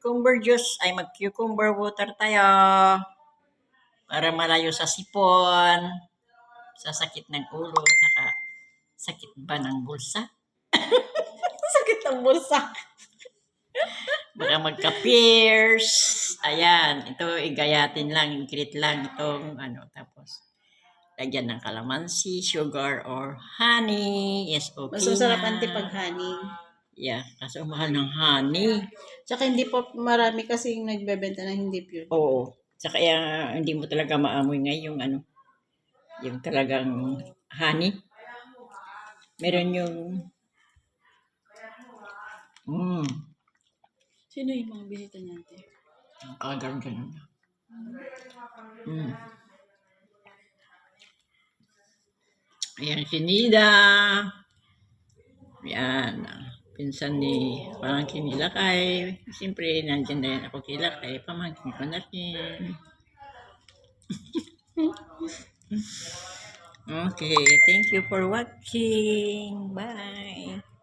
mag-cucumber juice, ay mag-cucumber water tayo para malayo sa sipon, sa sakit ng ulo, saka sakit ba ng bulsa? Sakit ng bulsa. Baka magka-pierce. Ayan, ito igayatin lang, ingredient lang itong tapos lagyan ng calamansi, sugar, or honey. Yes, okay. Mas masarap na. pag honey. Yeah, kaso mahal ng honey. Tsaka hindi po marami kasing nagbebenta na hindi pure. Oo. Tsaka kaya hindi mo talaga maamoy ngayon yung talagang honey. Meron yung Sino yung mga bisita niya? ganun. Ayan, si Nida. Ayan, pinsan ni pamangkin ni Lakay. Siyempre, nandiyan na rin ako kay Lakay. Pamangkin ko na rin. Okay, thank you for watching. Bye.